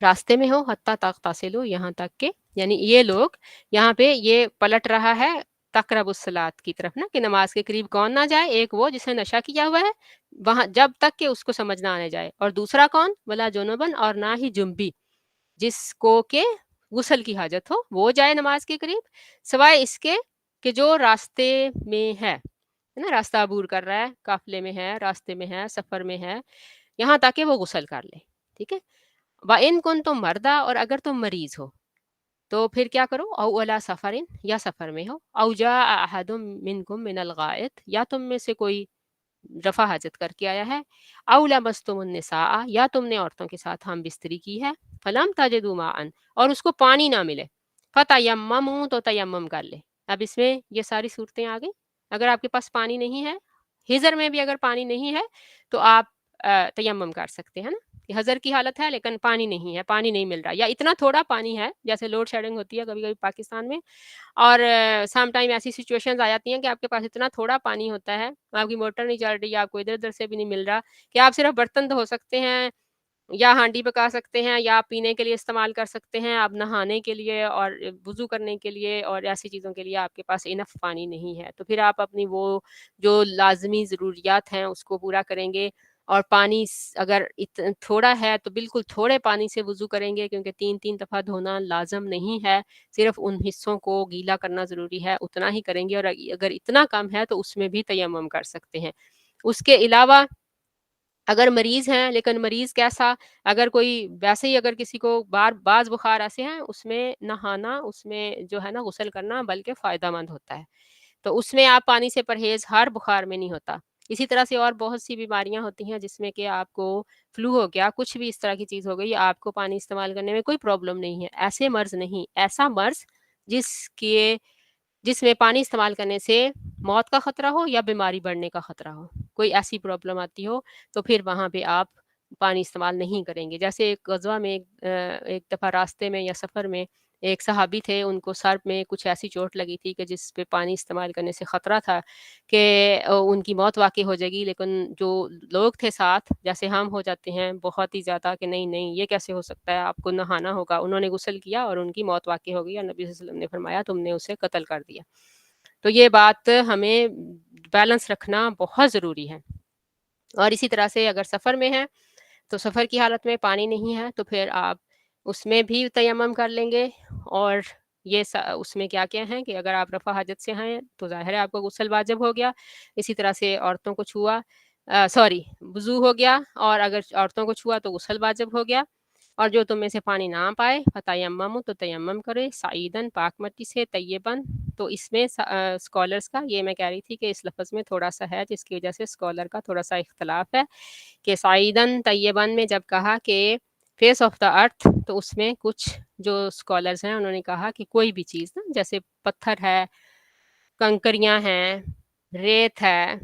A: راستے میں ہو، حتیٰ تغتسلوا، یہاں تک کہ، یعنی یہ لوگ یہاں پہ یہ پلٹ رہا ہے تقرب الصلاۃ کی طرف نا، کہ نماز کے قریب کون نہ جائے، ایک وہ جس نے نشہ کیا ہوا ہے وہاں جب تک کہ اس کو سمجھ نہ آنے جائے، اور دوسرا کون، ولا جنبن، اور نہ ہی جنبی جس کو کہ غسل کی حاجت ہو وہ جائے نماز کے قریب، سوائے اس کے کہ جو راستے میں ہے نا، راستہ عبور کر رہا ہے، قافلے میں ہے، راستے میں ہے، سفر میں ہے، یہاں تک کہ وہ غسل کر لے. ٹھیک ہے. وَإِن كُنتُم مَرْضَىٰ، اور اگر تم مریض ہو تو پھر کیا کرو، او علی سفرن، یا سفر میں ہو، او جاء احد منکم من الغائط، یا تم میں سے کوئی رفع حاجت کر کے آیا ہے، او لمستم النساء، یا تم نے عورتوں کے ساتھ ہم بستری کی ہے، فلم تجدوا ماء، اور اس کو پانی نہ ملے، فتیمموا، تو تیمم کر لے. اب اس میں یہ ساری صورتیں آ گئی. اگر آپ کے پاس پانی نہیں ہے، ہجر میں بھی اگر پانی نہیں ہے تو آپ تیمم کر سکتے ہیں نا، کہ ہزر کی حالت ہے لیکن پانی نہیں ہے، پانی نہیں مل رہا، یا اتنا تھوڑا پانی ہے، جیسے لوڈ شیڈنگ ہوتی ہے کبھی کبھی پاکستان میں، اور سم ٹائم ایسی سچویشنز آ جاتی ہیں کہ آپ کے پاس اتنا تھوڑا پانی ہوتا ہے، آپ کی موٹر نہیں چل رہی، آپ کو ادھر ادھر سے بھی نہیں مل رہا، کہ آپ صرف برتن دھو سکتے ہیں، یا ہانڈی پکا سکتے ہیں، یا آپ پینے کے لیے استعمال کر سکتے ہیں، آپ نہانے کے لیے اور وضو کرنے کے لیے اور ایسی چیزوں کے لیے آپ کے پاس انف پانی نہیں ہے، تو پھر آپ اپنی وہ جو لازمی ضروریات ہیں اس کو پورا کریں گے. اور پانی اگر تھوڑا ہے تو بالکل تھوڑے پانی سے وضو کریں گے، کیونکہ 3 دفعہ دھونا لازم نہیں ہے، صرف ان حصوں کو گیلا کرنا ضروری ہے، اتنا ہی کریں گے. اور اگر اتنا کم ہے تو اس میں بھی تیمم کر سکتے ہیں. اس کے علاوہ اگر مریض ہیں، لیکن مریض کیسا، اگر کوئی ویسے ہی اگر کسی کو بعض بخار ایسے ہیں اس میں نہانا، اس میں جو ہے نا غسل کرنا بلکہ فائدہ مند ہوتا ہے، تو اس میں آپ پانی سے پرہیز ہر بخار میں نہیں ہوتا. اسی طرح سے اور بہت سی بیماریاں ہوتی ہیں جس میں کہ آپ کو فلو ہو گیا، کچھ بھی اس طرح کی چیز ہو گئی، آپ کو پانی استعمال کرنے میں کوئی پرابلم نہیں ہے. ایسے مرض نہیں، ایسا مرض جس میں پانی استعمال کرنے سے موت کا خطرہ ہو یا بیماری بڑھنے کا خطرہ ہو، کوئی ایسی پرابلم آتی ہو تو پھر وہاں پہ آپ پانی استعمال نہیں کریں گے. جیسے ایک غزوہ میں ایک دفعہ راستے میں یا سفر میں ایک صحابی تھے، ان کو سر میں کچھ ایسی چوٹ لگی تھی کہ جس پہ پانی استعمال کرنے سے خطرہ تھا کہ ان کی موت واقع ہو جائے گی، لیکن جو لوگ تھے ساتھ جیسے ہم ہو جاتے ہیں بہت ہی زیادہ کہ نہیں نہیں یہ کیسے ہو سکتا ہے، آپ کو نہانا ہوگا. انہوں نے غسل کیا اور ان کی موت واقع ہو گئی، اور نبی صلی اللہ علیہ وسلم نے فرمایا تم نے اسے قتل کر دیا. تو یہ بات ہمیں بیلنس رکھنا بہت ضروری ہے. اور اسی طرح سے اگر سفر میں ہے تو سفر کی حالت میں پانی نہیں ہے تو پھر آپ اس میں بھی تیمم کر لیں گے. اور یہ اس میں کیا کیا ہے کہ اگر آپ رفع حاجت سے ہیں تو ظاہر ہے آپ کو غسل واجب ہو گیا. اسی طرح سے عورتوں کو چھوا وضو ہو گیا، اور اگر عورتوں کو چھوا تو غسل واجب ہو گیا. اور جو تم میں سے پانی نہ پائے فتیمموا، تو تیمم کرے، سعیدن، پاک مٹی سے، طیبن. تو اس میں اسکالرس کا یہ میں کہہ رہی تھی کہ اس لفظ میں تھوڑا سا ہے جس کی وجہ سے اسکالر کا تھوڑا سا اختلاف ہے کہ سعیدن طیبن میں جب کہا کہ فیس آف دا ارتھ، تو اس میں کچھ جو اسکالرز ہیں انہوں نے کہا کہ کوئی بھی چیز نا، جیسے پتھر ہے، کنکریاں ہیں، ریت ہے،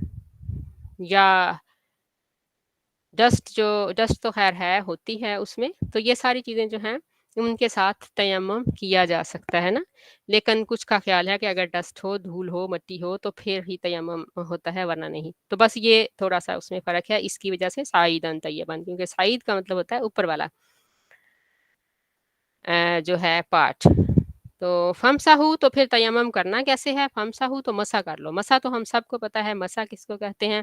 A: یا ڈسٹ تو خیر ہے ہوتی ہے اس میں، تو یہ ساری چیزیں جو ہیں ان کے ساتھ تیمم کیا جا سکتا ہے نا. لیکن کچھ کا خیال ہے کہ اگر ڈسٹ ہو، دھول ہو، مٹی ہو تو پھر ہی تیمم ہوتا ہے، ورنہ نہیں. تو بس یہ تھوڑا سا اس میں فرق ہے، اس کی وجہ سے سعیدن طیبن، کیونکہ سعید کا مطلب ہوتا ہے اوپر والا جو ہے پارٹ. تو فمسحو تو پھر تیمم کرنا کیسے ہے؟ فمسحو تو مسح کر لو. مسح تو ہم سب کو پتہ ہے مسح کس کو کہتے ہیں،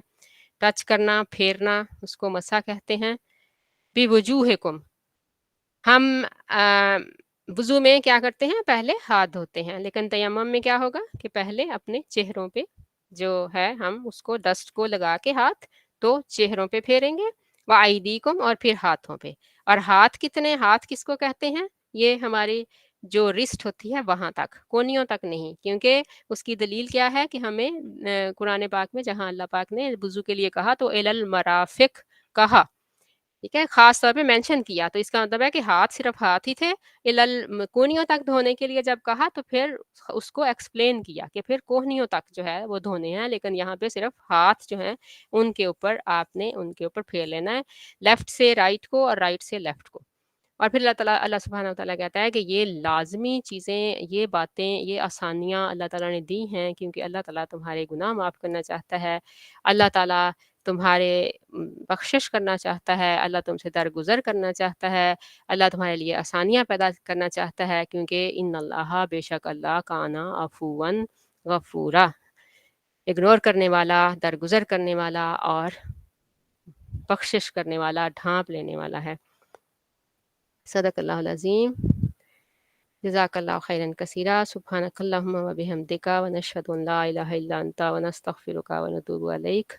A: ٹچ کرنا، پھیرنا، اس کو مسح کہتے ہیں. بوجوہکم، ہم وضو میں کیا کرتے ہیں؟ پہلے ہاتھ دھوتے ہیں، لیکن تیمم میں کیا ہوگا کہ پہلے اپنے چہروں پہ جو ہے ہم اس کو ڈسٹ کو لگا کے ہاتھ تو چہروں پہ پھیریں گے، وَأَيْدِيكُمْ اور پھر ہاتھوں پہ. اور ہاتھ کتنے؟ ہاتھ کس کو کہتے ہیں؟ یہ ہماری جو رسٹ ہوتی ہے وہاں تک، کونیوں تک نہیں، کیونکہ اس کی دلیل کیا ہے کہ ہمیں قرآن پاک میں جہاں اللہ پاک نے وضو کے لیے کہا تو الی المرافق کہا، ٹھیک ہے، خاص طور پہ مینشن کیا، تو اس کا مطلب ہے کہ ہاتھ صرف ہاتھ ہی تھے. کونیوں تک دھونے کے لیے جب کہا تو پھر اس کو ایکسپلین کیا کہ پھر کوہنیوں تک جو ہے وہ دھونے ہیں، لیکن یہاں پہ صرف ہاتھ جو ہیں ان کے اوپر آپ نے ان کے اوپر پھیر لینا ہے، لیفٹ سے رائٹ کو اور رائٹ سے لیفٹ کو. اور پھر اللہ سبحانہ و تعالیٰ کہتا ہے کہ یہ لازمی چیزیں، یہ باتیں، یہ آسانیاں اللہ تعالیٰ نے دی ہیں کیونکہ اللہ تعالیٰ تمہارے گناہ معاف کرنا چاہتا ہے، اللہ تعالیٰ تمہارے بخشش کرنا چاہتا ہے، اللہ تم سے درگزر کرنا چاہتا ہے، اللہ تمہارے لیے آسانیاں پیدا کرنا چاہتا ہے، کیونکہ ان اللہ بے شک اللہ کانا عفواً غفورا، اگنور کرنے والا، درگزر کرنے والا اور بخشش کرنے والا، ڈھانپ لینے والا ہے. صدق اللہ العظیم. جزاک اللہ خیرا کثیرا. سبحانک اللہم و بحمدک ونشہد ان لا الہ الا انت ونستغفرک ونتوب الیک.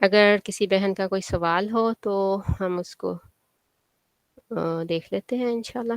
A: اگر کسی بہن کا کوئی سوال ہو تو ہم اس کو دیکھ لیتے ہیں انشاءاللہ.